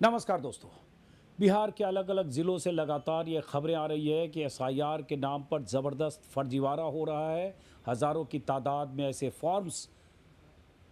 नमस्कार दोस्तों। बिहार के अलग अलग ज़िलों से लगातार ये खबरें आ रही है कि एसआईआर के नाम पर ज़बरदस्त फर्जीवाड़ा हो रहा है। हज़ारों की तादाद में ऐसे फॉर्म्स,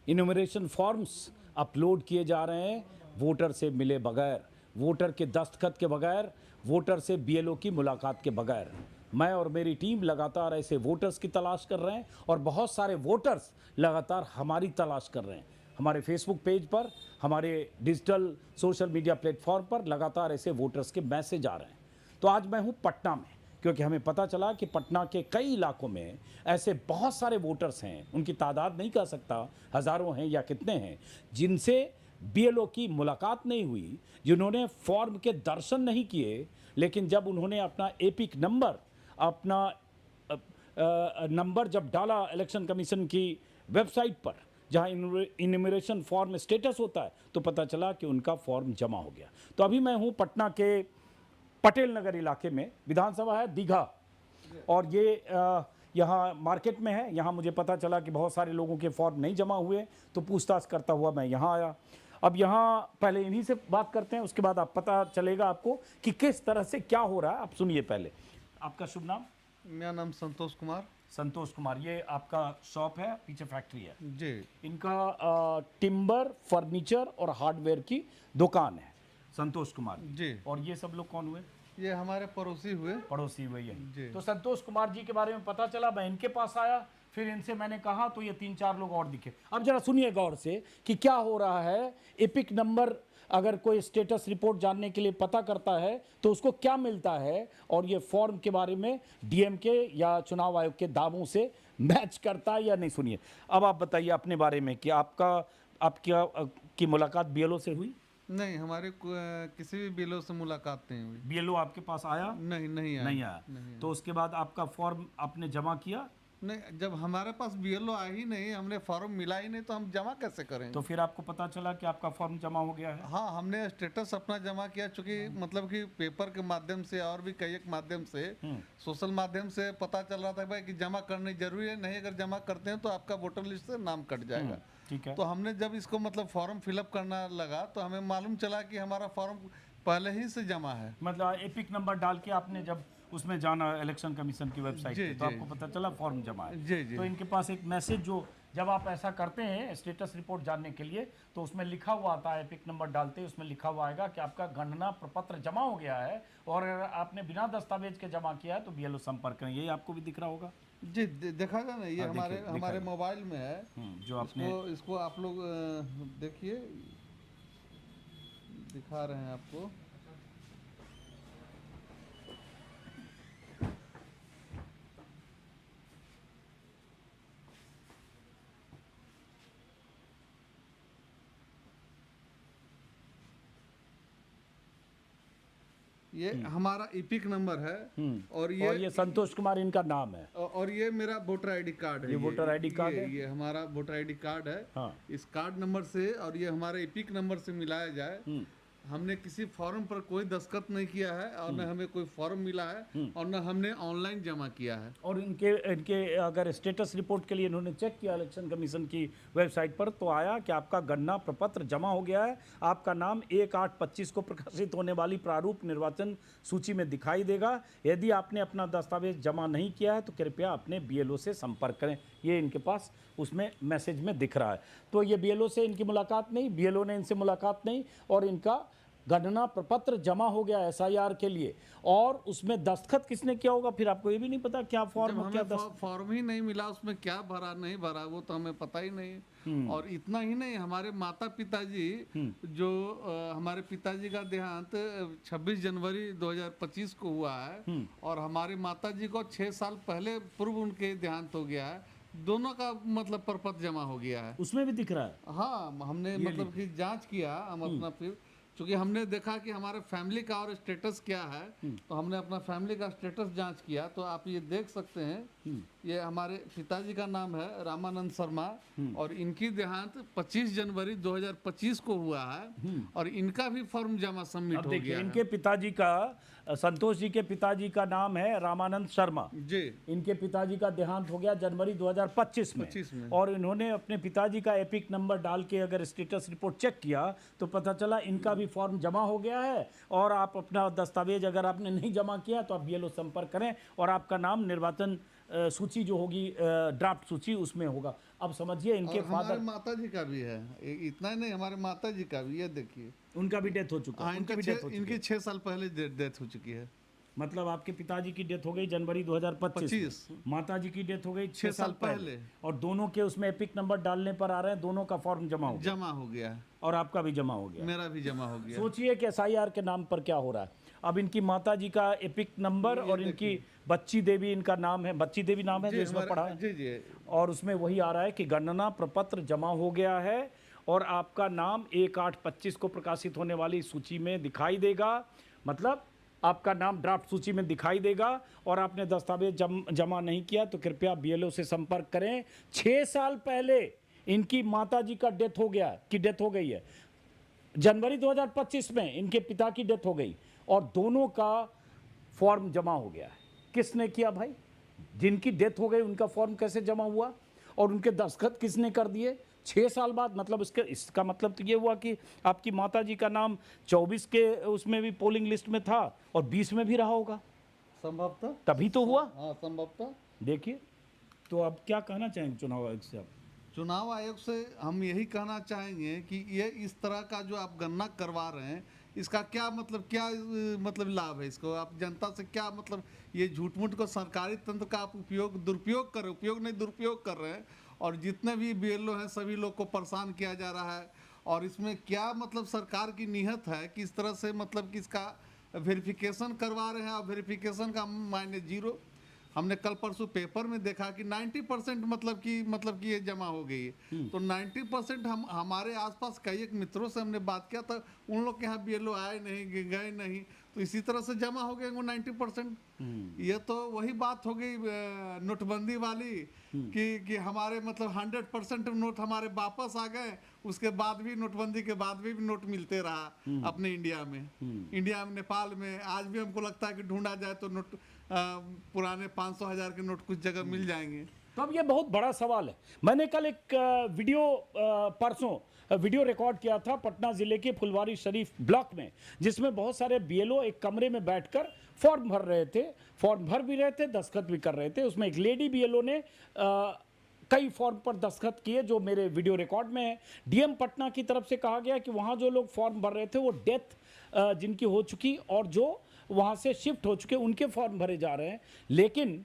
इन्यूमरेशन फॉर्म्स अपलोड किए जा रहे हैं वोटर से मिले बगैर, वोटर के दस्तखत के बगैर, वोटर से बीएलओ की मुलाकात के बगैर। मैं और मेरी टीम लगातार ऐसे वोटर्स की तलाश कर रहे हैं और बहुत सारे वोटर्स लगातार हमारी तलाश कर रहे हैं। हमारे फेसबुक पेज पर, हमारे डिजिटल सोशल मीडिया प्लेटफॉर्म पर लगातार ऐसे वोटर्स के मैसेज आ रहे हैं। तो आज मैं हूं पटना में, क्योंकि हमें पता चला कि पटना के कई इलाकों में ऐसे बहुत सारे वोटर्स हैं, उनकी तादाद नहीं कह सकता, हज़ारों हैं या कितने हैं, जिनसे बीएलओ की मुलाकात नहीं हुई, जिन्होंने फॉर्म के दर्शन नहीं किए, लेकिन जब उन्होंने अपना एपिक नंबर, अपना नंबर जब डाला इलेक्शन कमीशन की वेबसाइट पर, जहां इन्यूमरेशन फॉर्म स्टेटस होता है, तो पता चला कि उनका फॉर्म जमा हो गया। तो अभी मैं हूं पटना के पटेल नगर इलाके में, विधानसभा है दीघा, और ये यहाँ मार्केट में है। यहाँ मुझे पता चला कि बहुत सारे लोगों के फॉर्म नहीं जमा हुए, तो पूछताछ करता हुआ मैं यहाँ आया। अब यहाँ पहले इन्हीं से बात करते हैं, उसके बाद आप पता चलेगा आपको कि किस तरह से क्या हो रहा है। आप सुनिए पहले। आपका शुभ नाम? मेरा नाम संतोष कुमार। संतोष कुमार, ये आपका शॉप है, पीछे फैक्ट्री है जी। इनका, टिम्बर, फर्नीचर और हार्डवेयर की दुकान है। संतोष कुमार जी। और ये सब लोग कौन हुए? ये हमारे पड़ोसी हुए। पड़ोसी हुए ये। जी। तो संतोष कुमार जी के बारे में पता चला, मैं इनके पास आया, फिर इनसे मैंने कहा तो ये 3-4 लोग और दिखे। अब जरा सुनिए गौर से कि क्या हो रहा है। एपिक नंबर अगर कोई स्टेटस रिपोर्ट जानने के लिए पता करता है तो उसको क्या मिलता है, और ये फॉर्म के बारे में डीएमके या चुनाव आयोग के दावों से मैच करता है या नहीं। सुनिए, अब आप बताइए अपने बारे में कि आपकी मुलाकात बीएलओ से हुई? नहीं, हमारे किसी भी बीएलओ से मुलाकात नहीं हुई। बीएलओ आपके पास आया? नहीं आया। नहीं आया। तो उसके बाद आपका फॉर्म आपने जमा किया? नहीं, जब हमारे पास बीएलओ आ ही नहीं, हमने फॉर्म मिला ही नहीं, तो हम जमा कैसे करें? तो फिर आपको पता चला कि आपका फॉर्म जमा हो गया है? हाँ, हमने स्टेटस अपना जमा किया, चूंकि मतलब कि पेपर के माध्यम से और भी कई एक माध्यम से, सोशल माध्यम से पता चल रहा था भाई कि जमा करनी जरूरी है, नहीं अगर जमा करते हैं तो आपका वोटर लिस्ट से नाम कट जाएगा। ठीक है। तो हमने जब इसको मतलब फॉर्म फिलअप करना लगा तो हमें मालूम चला कि हमारा फॉर्म पहले ही से जमा है। मतलब एपिक नंबर डाल के आपने जब उसमें जाना इलेक्शन कमीशन की वेबसाइट पे, तो आपको पता चला फॉर्म जमा है। जी। तो इनके पास एक मैसेज, जो जब आप ऐसा करते हैं स्टेटस रिपोर्ट जानने के लिए, तो उसमें लिखा हुआ आता है, एपिक नंबर डालते हैं उसमें लिखा हुआ आएगा कि आपका गणना प्रपत्र जमा हो गया है, और अगर आपने बिना दस्तावेज के जमा किया है तो बीएलओ संपर्क करें। यही आपको भी दिख रहा होगा जी। देखा जाए ना, ये हमारे मोबाइल में है। जो आपने इसको आप लोग देखिए, दिखा रहे हैं आपको। ये हमारा इपिक नंबर है, और ये संतोष कुमार इनका नाम है, और ये मेरा वोटर आईडी कार्ड है। ये वोटर आईडी कार्ड है, ये हमारा वोटर आईडी कार्ड है। हाँ। इस कार्ड नंबर से और ये हमारे इपिक नंबर से मिलाया जाए, हमने किसी फॉर्म पर कोई दस्तखत नहीं किया है, और न हमें कोई फॉर्म मिला है, और न हमने ऑनलाइन जमा किया है। और इनके अगर स्टेटस रिपोर्ट के लिए इन्होंने चेक किया इलेक्शन कमीशन की वेबसाइट पर, तो आया कि आपका गणना प्रपत्र जमा हो गया है, आपका नाम 1/8/25 को प्रकाशित होने वाली प्रारूप निर्वाचन सूची में दिखाई देगा। यदि आपने अपना दस्तावेज जमा नहीं किया है तो कृपया अपने बीएलओ से संपर्क करें। ये इनके पास उसमें मैसेज में दिख रहा है। तो ये बीएलओ से इनकी मुलाकात नहीं, बीएलओ ने इनसे मुलाकात नहीं, और इनका गणना प्रपत्र जमा हो गया एसआईआर के लिए, और उसमें दस्तखत किसने किया होगा फिर आपको ये भी नहीं पता क्या फॉर्म, क्या फॉर्म ही नहीं मिला, उसमें क्या भरा नहीं भरा वो तो हमें पता ही नहीं। और इतना ही नहीं, हमारे माता पिताजी, जो हमारे पिताजी का देहांत 26 जनवरी 2025 को हुआ है, और हमारी माता जी को 6 साल पहले पूर्व उनके देहांत हो गया है। दोनों का मतलब प्रपत्र जमा हो गया है, उसमें भी दिख रहा है। हाँ, हमने मतलब कि जांच किया, हम अपना फिर क्योंकि हमने देखा कि हमारे फैमिली का और स्टेटस क्या है, तो हमने अपना फैमिली का स्टेटस जांच किया। तो आप ये देख सकते हैं ये हमारे पिताजी का नाम है रामानंद शर्मा और इनकी देहांत 25 जनवरी 2025 को हुआ है और इनका भी फॉर्म जमा सबमिट अब हो देखिए गया है। इनके पिताजी का संतोष जी के पिताजी का नाम है रामानंद शर्मा। जी इनके पिताजी का देहांत हो गया जनवरी 2025 में 25 में। और इन्होंने अपने पिताजी का एपिक नंबर डाल के अगर स्टेटस रिपोर्ट चेक किया तो पता चला इनका भी फॉर्म जमा हो गया है। और आप अपना दस्तावेज अगर आपने नहीं जमा किया तो आप BLO संपर्क करें और आपका नाम निर्वाचन सूची जो होगी ड्राफ्ट सूची उसमें होगा। अब समझिए इनके और हमारे फादर माता जी का भी है, इतना ही नहीं हमारे माता जी का भी, ये देखिए उनका भी डेथ हो चुका है। उनकी भी डेथ हो चुकी है। इनकी 6 साल पहले डेथ हो चुकी है। मतलब आपके पिताजी की डेथ हो गई जनवरी 2025 में। माता जी की डेथ हो गई 6 साल पहले और दोनों के उसमें एपिक नंबर डालने पर आ रहे हैं, दोनों का फॉर्म जमा हो गया और आपका भी जमा हो गया, मेरा भी जमा हो गया। सोचिए कि SIR के नाम पर क्या हो रहा है। अब इनकी माता जी का एपिक नंबर और इनकी बच्ची देवी इनका नाम है, बच्ची देवी नाम है जो इसमें पढ़ा है जी जी और उसमें वही आ रहा है कि गणना प्रपत्र जमा हो गया है और आपका नाम 1/8/25 को प्रकाशित होने वाली सूची में दिखाई देगा। मतलब आपका नाम ड्राफ्ट सूची में दिखाई देगा और आपने दस्तावेज जमा नहीं किया तो कृपया BLO से संपर्क करें। 6 साल पहले इनकी माता जी का डेथ हो गई है। जनवरी 2025 में इनके पिता की डेथ हो गई और दोनों का फॉर्म जमा हो गया है। किसने किया भाई? जिनकी डेथ हो गई उनका फॉर्म कैसे जमा हुआ और उनके दस्तखत किसने कर दिए 6 साल बाद? मतलब इसका मतलब तो ये हुआ कि आपकी माता जी का नाम 24 के उसमें भी पोलिंग लिस्ट में था और 20 में भी रहा होगा, संभवतः तभी तो हुआ। हाँ संभवतः। देखिए तो अब क्या कहना चाहेंगे चुनाव आयोग से आप? चुनाव आयोग से हम यही कहना चाहेंगे कि ये इस तरह का जो आप गणना करवा रहे हैं इसका क्या मतलब लाभ है? इसको आप जनता से क्या मतलब, ये झूठ मूठ को सरकारी तंत्र का आप दुरुपयोग कर रहे हैं और जितने भी BLO हैं सभी लोग को परेशान किया जा रहा है। और इसमें क्या मतलब सरकार की नीयत है कि इस तरह से मतलब कि इसका वेरिफिकेशन करवा रहे हैं और वेरिफिकेशन का मायने जीरो। हमने कल परसों पेपर में देखा कि 90% मतलब कि ये जमा हो गई है। तो 90% हम हमारे आसपास कई एक मित्रों से हमने बात किया था, उन लोग के यहाँ BLO आए नहीं, गए नहीं, तो इसी तरह से जमा हो गए वो 90%। ये तो वही बात हो गई नोटबंदी वाली कि हमारे मतलब 100% नोट हमारे वापस आ गए, उसके बाद भी नोटबंदी के बाद भी नोट मिलते रहा अपने इंडिया में, नेपाल में। आज भी हमको लगता है कि ढूंढा जाए तो नोट पुराने 500,000 के नोट कुछ जगह मिल जाएंगे। तो अब ये बहुत बड़ा सवाल है। मैंने कल एक परसों वीडियो रिकॉर्ड किया था पटना जिले के फुलवारी शरीफ ब्लॉक में, जिसमें बहुत सारे BLO एक कमरे में बैठकर फॉर्म भर रहे थे, फॉर्म भर भी रहे थे, दस्तखत भी कर रहे थे। उसमें एक लेडी BLO ने कई फॉर्म पर दस्तखत किए जो मेरे वीडियो रिकॉर्ड में है। DM पटना की तरफ से कहा गया कि वहाँ जो लोग फॉर्म भर रहे थे वो डेथ जिनकी हो चुकी और जो वहाँ से शिफ्ट हो चुके उनके फॉर्म भरे जा रहे हैं। लेकिन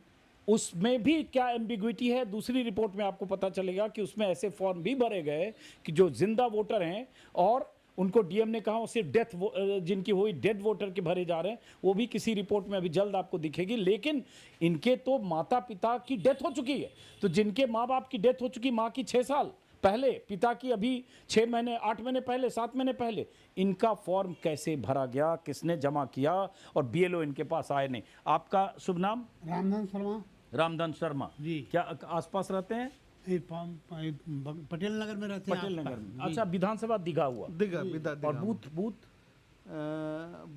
उसमें भी क्या एम्बिग्विटी है, दूसरी रिपोर्ट में आपको पता चलेगा कि उसमें ऐसे फॉर्म भी भरे गए कि जो जिंदा वोटर हैं और उनको DM ने कहा सिर्फ जिनकी हुई डेड वोटर के भरे जा रहे हैं, वो भी किसी रिपोर्ट में अभी जल्द आपको दिखेगी। लेकिन इनके तो माता पिता की डेथ हो चुकी है, तो जिनके माँ बाप की डेथ हो चुकी, माँ की 6 साल पहले, पिता की अभी 6 महीने 8 महीने पहले 7 महीने पहले, इनका फॉर्म कैसे भरा गया, किसने जमा किया और BLO इनके पास आए नहीं। आपका शुभ नाम? रामधन शर्मा जी। क्या आसपास रहते हैं? पटेल नगर में रहते हैं। पटेल नगर में। अच्छा, विधानसभा दीघा हुआ और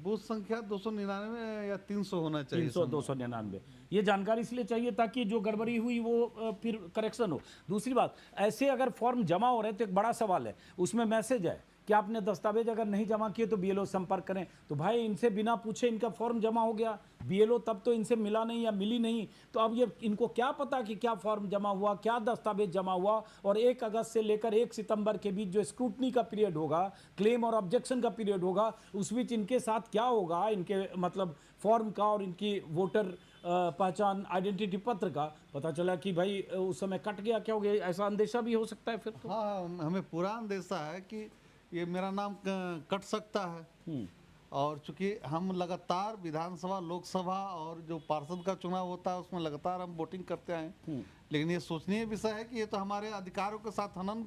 बूथ संख्या 299 या 300 होना चाहिए। 300 299। ये जानकारी इसलिए चाहिए ताकि जो गड़बड़ी हुई वो फिर करेक्शन हो। दूसरी बात, ऐसे अगर फॉर्म जमा हो रहे तो एक बड़ा सवाल है, उसमें मैसेज है कि आपने दस्तावेज अगर नहीं जमा किए तो BLO संपर्क करें। तो भाई इनसे बिना पूछे इनका फॉर्म जमा हो गया, BLO तब तो इनसे मिला नहीं या मिली नहीं, तो अब ये इनको क्या पता कि क्या फॉर्म जमा हुआ, क्या दस्तावेज जमा हुआ। और 1 अगस्त से लेकर 1 सितंबर के बीच जो स्क्रूटनी का पीरियड होगा, क्लेम और ऑब्जेक्शन का पीरियड होगा, उस बीच इनके साथ क्या होगा, इनके मतलब फॉर्म का और इनकी वोटर पहचान आइडेंटिटी पत्र का पता चला कि भाई उस समय कट गया, क्या हो गया, ऐसा अंदेशा भी हो सकता है फिर तो। हाँ, हमें पूरा अंदेशा है कि ये मेरा नाम कट सकता है। और चूंकि हम लगातार विधानसभा, लोकसभा और जो पार्षद का चुनाव होता है उसमें लगातार हम वोटिंग करते हैं, लेकिन ये सोचनीय विषय है कि ये तो हमारे अधिकारों के साथ हनन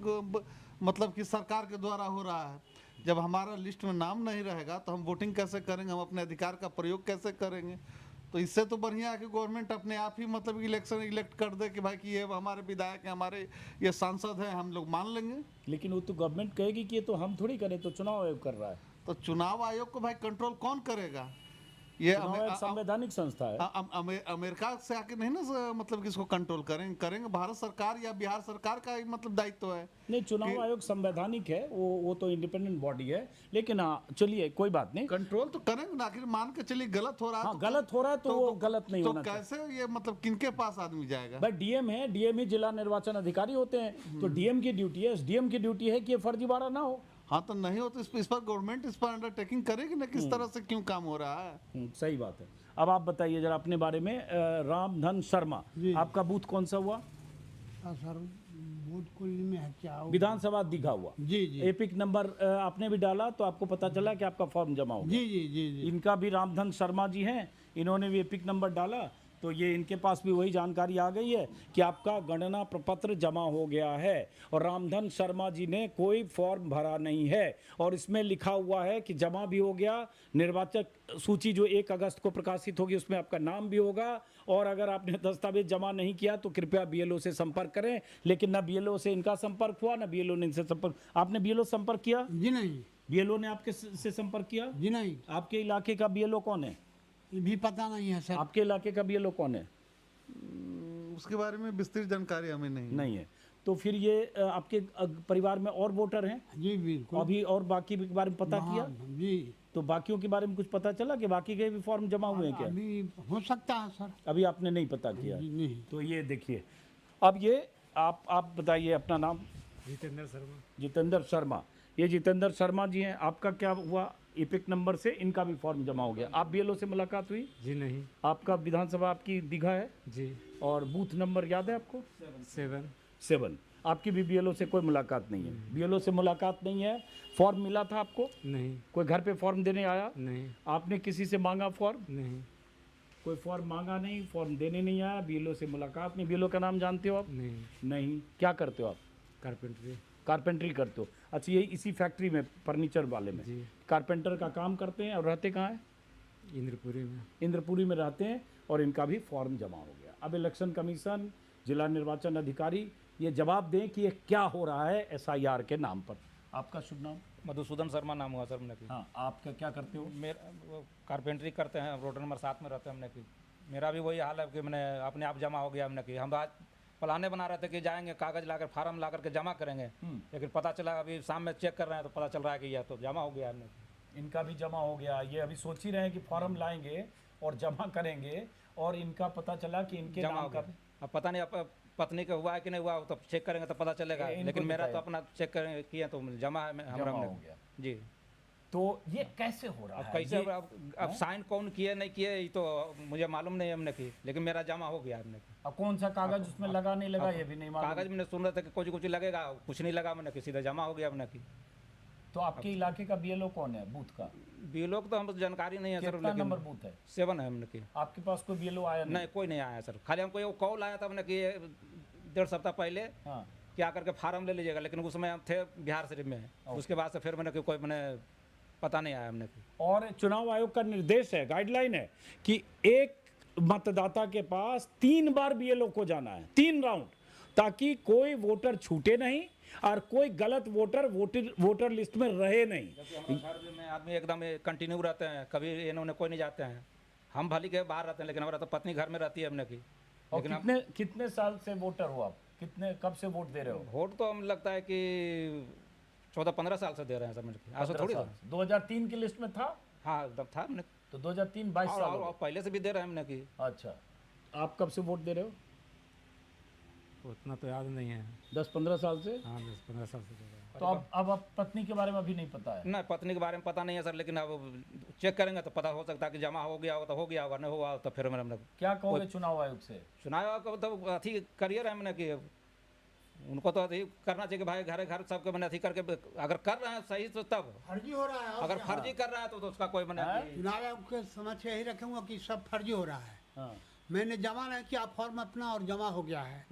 मतलब कि सरकार के द्वारा हो रहा है। जब हमारा लिस्ट में नाम नहीं रहेगा तो हम वोटिंग कैसे करेंगे, हम अपने अधिकार का प्रयोग कैसे करेंगे? तो इससे तो बढ़िया है कि गवर्नमेंट अपने आप ही मतलब इलेक्शन इलेक्ट कर दे कि भाई कि ये हमारे विधायक हैं, हमारे ये सांसद हैं, हम लोग मान लेंगे। लेकिन वो तो गवर्नमेंट कहेगी कि ये तो हम थोड़ी करें, तो चुनाव आयोग कर रहा है। तो चुनाव आयोग को भाई कंट्रोल कौन करेगा? ये चुनाव आयोग संवैधानिक संस्था है। अमेरिका से आके नहीं ना मतलब कि इसको कंट्रोल करेंगे भारत सरकार या बिहार सरकार का ही मतलब दायित्व है। नहीं, चुनाव आयोग संवैधानिक है, वो तो इंडिपेंडेंट बॉडी है। लेकिन हाँ चलिए कोई बात नहीं, कंट्रोल तो करेंगे ना। आखिर मान के चलिए गलत हो रहा है हाँ गलत हो रहा है तो वो गलत नहीं तो होना चाहिए। कैसे ये मतलब किनके पास आदमी जाएगा? भाई डीएम है, डीएम ही जिला निर्वाचन अधिकारी होते हैं, तो डीएम की ड्यूटी है, एसडीएम की ड्यूटी है कि ये फर्जीवाड़ा ना हो। हाँ तो नहीं हो तो इस पर गवर्नमेंट इस पर अंडरटेकिंग करेगी ना, किस तरह से क्यों काम हो रहा है। सही बात है। अब आप बताइए जरा अपने बारे में। रामधन शर्मा, जी। आपका बूथ कौन सा हुआ? सर बूथ कुल्ली में है क्या? विधानसभा दीघा हुआ। जी जी एपिक नंबर आपने भी डाला तो आपको पता चला कि आपका फॉर्म जमा हो गया। जी जी जी जी। इनका भी रामधन शर्मा जी हैं, इन्होंने भी एपिक नंबर डाला, तो ये इनके पास भी वही जानकारी आ गई है कि आपका गणना प्रपत्र जमा हो गया है। और रामधन शर्मा जी ने कोई फॉर्म भरा नहीं है, और इसमें लिखा हुआ है कि जमा भी हो गया। निर्वाचक सूची जो 1 अगस्त को प्रकाशित होगी उसमें आपका नाम भी होगा, और अगर आपने दस्तावेज जमा नहीं किया तो कृपया बीएलओ से संपर्क करें। लेकिन ना बीएलओ से इनका संपर्क हुआ, ना बीएलओ ने इनसे संपर्क। आपने बीएलओ संपर्क किया? जी नहीं। बीएलओ ने आपके से संपर्क किया? जी नहीं, आपके इलाके का बीएलओ कौन है? ये भी पता नहीं है सर। आपके इलाके का बीएलओ कौन है? उसके बारे में विस्तृत जानकारी हमें नहीं है। तो फिर ये आपके परिवार में और वोटर हैं जी बिल्कुल। अभी, और बाकी के बारे में पता किया? जी। तो बाकियों के बारे में कुछ पता चला कि बाकी के भी फॉर्म जमा हुए हैं क्या? अभी हो सकता है सर। अभी आपने नहीं पता किया? जी नहीं। तो ये देखिए, अब ये आप बताइए अपना नाम। जितेंद्र शर्मा। जितेंद्र शर्मा, ये जितेंद्र शर्मा जी हैं। आपका क्या हुआ? एपिक नंबर से इनका भी फॉर्म जमा हो गया। आप बीएलओ से मुलाकात हुई? जी नहीं। आपका विधानसभा आपकी दीघा है जी। और बूथ नंबर याद है आपको? 7। आपकी भी बीएलओ से कोई मुलाकात नहीं है? बीएलओ से मुलाकात नहीं है। फॉर्म मिला था आपको? नहीं। कोई घर पे फॉर्म देने आया? नहीं। आपने किसी से मांगा फॉर्म? नहीं। कोई फॉर्म मांगा नहीं, फॉर्म देने नहीं आया, बीएलओ से मुलाकात नहीं। बीएलओ का नाम जानते हो आप? नहीं। क्या करते हो आप? कारपेंटरी करते हो? अच्छा, ये इसी फैक्ट्री में, फर्नीचर वाले में जी। कारपेंटर का काम करते हैं। और रहते कहाँ हैं? इंद्रपुरी में रहते हैं। और इनका भी फॉर्म जमा हो गया। अब इलेक्शन कमीशन, जिला निर्वाचन अधिकारी ये जवाब दें कि ये क्या हो रहा है एसआईआर के नाम पर। आपका शुभ नाम? मधुसूदन शर्मा नाम हुआ सर हमने की। हाँ, आपका क्या करते हो? मेरा कारपेंटरी करते हैं, रोड नंबर 7 में रहते हैं हमने की। मेरा भी वही हाल है कि मैंने अपने आप जमा हो गया हमने की। हम आज प्लाने बना रहे थे कि जाएंगे कागज़ लाकर फार्म ला करके जमा करेंगे, लेकिन पता चला अभी शाम में चेक कर रहे हैं तो पता चल रहा है कि यह तो जमा हो गया हमने। इनका भी जमा हो गया। ये अभी सोच ही रहे हैं कि फॉर्म लाएंगे और जमा करेंगे, और इनका पता चला कि इनके जमा नाम हो का गया। अब पता नहीं अब पत्नी का हुआ है कि नहीं हुआ, तो चेक करेंगे तो पता चलेगा। इनको लेकिन मेरा तो दिखाया। अपना चेक करेंगे किया तो जमा है जमा हमारा हो हमने। गया। जी। तो ये कैसे हो रहा अब है? कैसे ये- अब साइन कौन किए नहीं किए ये तो मुझे मालूम नहीं है हमने की, लेकिन मेरा जमा हो गया हमने की। अब कौन सा कागज उसमें लगा नहीं लगा ये भी नहीं मालूम। कागज मैंने सुन रहे थे कि कुछ कुछ लगेगा, कुछ नहीं लगा मैंने की, सीधा जमा हो गया हमने की। तो आपके इलाके का बीएलओ कौन है बूथ का? बीएलओ तो हम जानकारी नहीं है सर, कितना लेकिन नंबर बूथ है? 7 है हमने की। आपके पास कोई बीएलओ आया नहीं, कोई नहीं आया सर। खाली हमको ये कॉल आया था हमने कि 1.5 सप्ताह पहले हाँ। क्या करके फार्म ले लीजिएगा, लेकिन उसमें हम थे बिहार शरीफ में। उसके बाद से फिर मैंने कोई मैंने पता नहीं आया हमने की। और चुनाव आयोग का निर्देश है, गाइडलाइन है कि एक मतदाता के पास 3 बार बीएलओ को जाना है, 3 राउंड, ताकि कोई वोटर छूटे नहीं और कोई गलत वोटर लिस्ट में रहे नहीं। घर में आदमी एकदम कंटिन्यू रहते हैं, कभी इन्होंने कोई नहीं जाते हैं। हम भली के बाहर रहते हैं, लेकिन हमारा तो पत्नी घर में रहती है हमने की। और लेकिन कितने साल से वोटर हो आप? कब से वोट दे रहे हो? वोट तो हम लगता है कि 14-15 साल से दे रहे हैं सर। मैंने आज थोड़ी 2003 की लिस्ट में था? हाँ एकदम था हमने। तो 2003 22 साल हो और पहले से भी दे रहे हैं हमने की। गए। अच्छा, आप कब से वोट दे रहे हो? उतना तो याद नहीं है। 10-15 साल से? हाँ 10-15 साल से। तो अब आप पत्नी के बारे में अभी नहीं पता है? नहीं, पत्नी के बारे में पता नहीं है सर, लेकिन अब चेक करेंगे तो पता हो सकता है कि जमा हो गया हो तो हो गया होगा, नहीं हुआ तो फिर हमने क्या कहोगे चुनाव आयोग से? चुनाव को तो अथी करियर है मैंने कि उनको तो अथी करना चाहिए कि भाई घर सबके मैंने अथी करके अगर कर रहे हैं सही तो तब। फर्जी हो रहा है। अगर फर्जी कर रहा है तो उसका कोई मैंने चुनाव आयोग के समक्ष यही रखूंगा कि सब फर्जी हो रहा है। हाँ। मैंने जमा नहीं किया फॉर्म अपना और जमा हो गया है।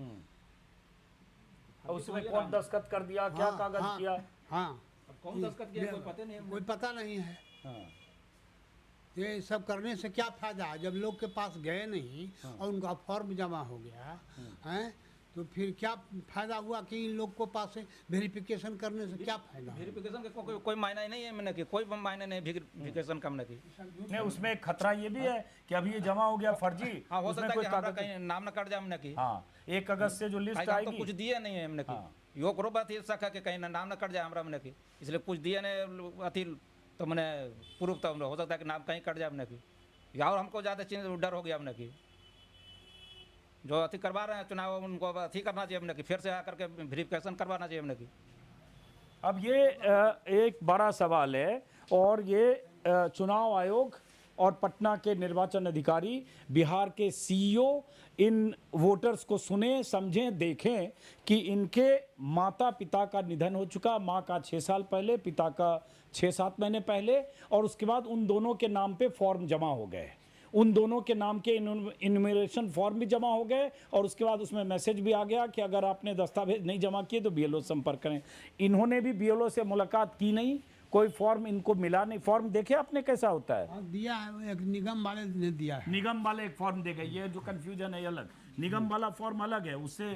और उसमें कौन दस्तखत कर दिया, क्या हाँ, कागज हाँ, किया? हाँ। कौन दस्तखत किया कोई पता नहीं है। कोई पता नहीं है। हाँ। ये सब करने से क्या फायदा है जब लोग के पास गए नहीं और उनका फॉर्म जमा हो गया है, तो फिर क्या फायदा हुआ कि इन लोग को पास से वेरिफिकेशन करने से क्या फायदा? वेरिफिकेशन का कोई मायना ही नहीं है मैंने कि कोई मायने नहीं वेरिफिकेशन का मैंने की। नहीं, उसमें एक खतरा ये भी है कि अभी ये जमा हो गया फर्जी। हाँ, हो उसमें सकता है कोई कि हमारा ताकत कहीं नाम न कट जाए हमने की। हाँ, 1 अगस्त से जो लिस्ट हम तो आएगी, कुछ दिए नहीं है हमने की। यो करो बात ये सका कि कहीं नाम न कट जाए हमारा हमने की, इसलिए कुछ दिए नहीं अथी, तो मैंने प्रूफ तो हो सकता है कि नाम कहीं कट जाए हमने की, या और हमको ज़्यादा चीज डर हो गया हमने की। जो अथी करवा रहे हैं चुनाव उनको अब अथी करना चाहिए हमने की, फिर से आकर के वेरिफिकेशन करवाना चाहिए हमने की। अब ये एक बड़ा सवाल है और ये चुनाव आयोग और पटना के निर्वाचन अधिकारी, बिहार के सीईओ इन वोटर्स को सुने, समझें, देखें कि इनके माता पिता का निधन हो चुका, माँ का 6 साल पहले, पिता का 6-7 महीने पहले, और उसके बाद उन दोनों के नाम पे फॉर्म जमा हो गए, उन दोनों के नाम के इन्यूमरेशन फॉर्म भी जमा हो गए, और उसके बाद उसमें मैसेज भी आ गया कि अगर आपने दस्तावेज नहीं जमा किए तो बीएलओ संपर्क करें। इन्होंने भी बीएलओ से मुलाकात की नहीं, कोई फॉर्म इनको मिला नहीं। फॉर्म देखे आपने कैसा होता है? हाँ, दिया है, एक निगम वाले ने दिया है। निगम वाले एक फॉर्म दे गए, ये जो कंफ्यूजन है ये अलग, निगम वाला फॉर्म अलग है, उससे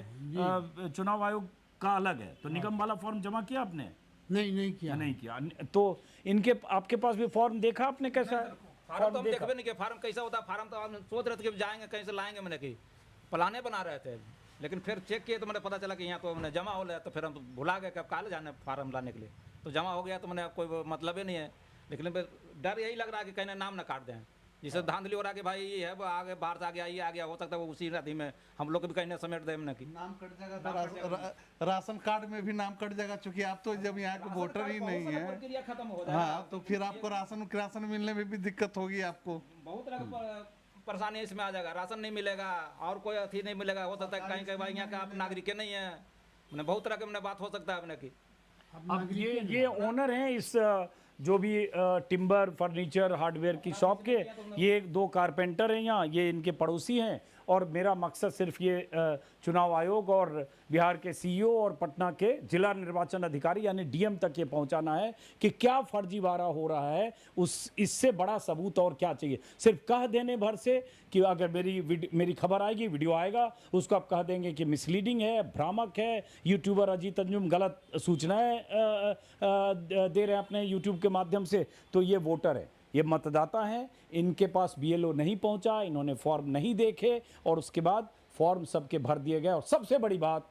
चुनाव आयोग का अलग है। तो निगम वाला फॉर्म जमा किया आपने? नहीं किया। नहीं किया। तो इनके आपके पास भी फॉर्म देखा आपने कैसा है? फार्म तो हम देखबे नहीं कि फार्म कैसा होता है। फार्म तो हम सोच रहे थे कि जाएंगे कहीं से लाएंगे, मैंने की प्लाने बना रहे थे, लेकिन फिर चेक किए तो मैंने पता चला कि यहाँ तो मैंने जमा हो गया। तो फिर हम भुला गए कि अब काले जाने फार्म लाने के लिए, तो जमा हो गया तो मैंने कोई मतलब ही नहीं है। लेकिन डर यही लग रहा है कि कहीं नाम ना काट दें, जिससे धांधली हो रहा है कि भाई ये है वो आगे बाहर से आ गया, ये आ गया, हो सकता है वो उसी राधि में हम लोग भी कहीं ना समेट दें हमने की। नाम कट जाएगा तो राशन कार्ड में भी नाम कट जाएगा, क्योंकि आप तो जब यहाँ के वोटर ही नहीं है। प्रक्रिया खत्म हो जाएगा। हाँ, तो फिर आपको राशन मिलने में भी दिक्कत होगी आपको। बहुत तरह की परेशानी इसमें आ जाएगा, राशन नहीं मिलेगा और कोई अथी नहीं मिलेगा। हो सकता है कहीं भाई यहाँ का आप नागरिक नहीं है, मैंने बहुत तरह के मैंने बात हो सकता है अपने की। अब ये ओनर हैं इस जो भी टिम्बर फर्नीचर हार्डवेयर की शॉप के, ये 2 कारपेंटर हैं यहाँ, ये इनके पड़ोसी हैं। और मेरा मकसद सिर्फ ये चुनाव आयोग और बिहार के सीईओ और पटना के जिला निर्वाचन अधिकारी यानी डीएम तक ये पहुंचाना है कि क्या फर्जीवाड़ा हो रहा है। इससे बड़ा सबूत और क्या चाहिए? सिर्फ कह देने भर से कि अगर मेरी खबर आएगी, वीडियो आएगा, उसको आप कह देंगे कि मिसलीडिंग है, भ्रामक है, यूट्यूबर अजीत अंजुम गलत सूचनाएं दे रहे हैं अपने यूट्यूब के माध्यम से, तो ये वोटर है, ये मतदाता हैं, इनके पास बीएलओ नहीं पहुंचा, इन्होंने फॉर्म नहीं देखे और उसके बाद फॉर्म सबके भर दिए गए। और सबसे बड़ी बात,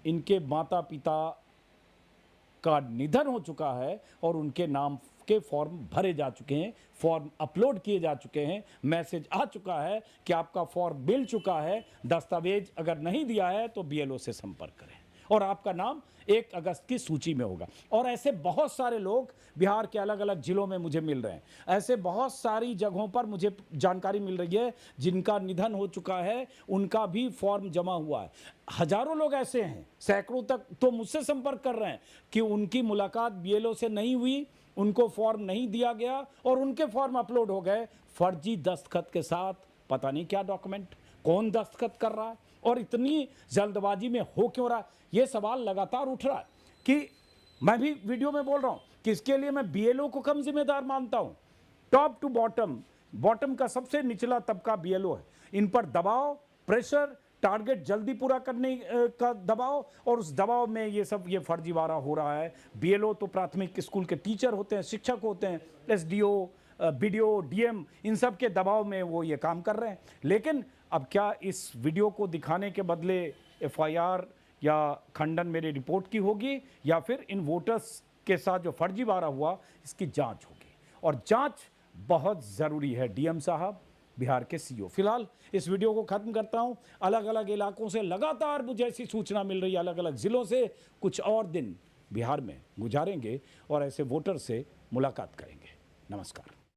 इनके माता पिता का निधन हो चुका है और उनके नाम के फॉर्म भरे जा चुके हैं, फॉर्म अपलोड किए जा चुके हैं, मैसेज आ चुका है कि आपका फॉर्म मिल चुका है, दस्तावेज अगर नहीं दिया है तो बीएलओ से संपर्क करें और आपका नाम 1 अगस्त की सूची में होगा। और ऐसे बहुत सारे लोग बिहार के अलग अलग जिलों में मुझे मिल रहे हैं, ऐसे बहुत सारी जगहों पर मुझे जानकारी मिल रही है जिनका निधन हो चुका है, उनका भी फॉर्म जमा हुआ है। हजारों लोग ऐसे हैं, सैकड़ों तक तो मुझसे संपर्क कर रहे हैं कि उनकी मुलाकात बीएलओ से नहीं हुई, उनको फॉर्म नहीं दिया गया और उनके फॉर्म अपलोड हो गए फर्जी दस्तखत के साथ। पता नहीं क्या डॉक्यूमेंट, कौन दस्तखत कर रहा है और इतनी जल्दबाजी में हो क्यों रहा है? ये सवाल लगातार उठ रहा है कि मैं भी वीडियो में बोल रहा हूं कि इसके लिए मैं बीएलओ को कम जिम्मेदार मानता हूं। टॉप टू बॉटम का सबसे निचला तबका बीएलओ है। इन पर दबाव, प्रेशर, टारगेट जल्दी पूरा करने का दबाव, और उस दबाव में ये फर्जीवाड़ा हो रहा है। बीएलओ तो प्राथमिक स्कूल के टीचर होते हैं, शिक्षक होते हैं, एसडीओ, बीडीओ, डीएम, इन सब के दबाव में वो ये काम कर रहे हैं। लेकिन अब क्या इस वीडियो को दिखाने के बदले एफआईआर या खंडन मेरी रिपोर्ट की होगी, या फिर इन वोटर्स के साथ जो फर्जीवाड़ा हुआ इसकी जांच होगी? और जांच बहुत ज़रूरी है। डीएम साहब, बिहार के सीईओ। फिलहाल इस वीडियो को ख़त्म करता हूं। अलग अलग इलाकों से लगातार मुझे ऐसी सूचना मिल रही है, अलग अलग ज़िलों से। कुछ और दिन बिहार में गुजारेंगे और ऐसे वोटर से मुलाकात करेंगे। नमस्कार।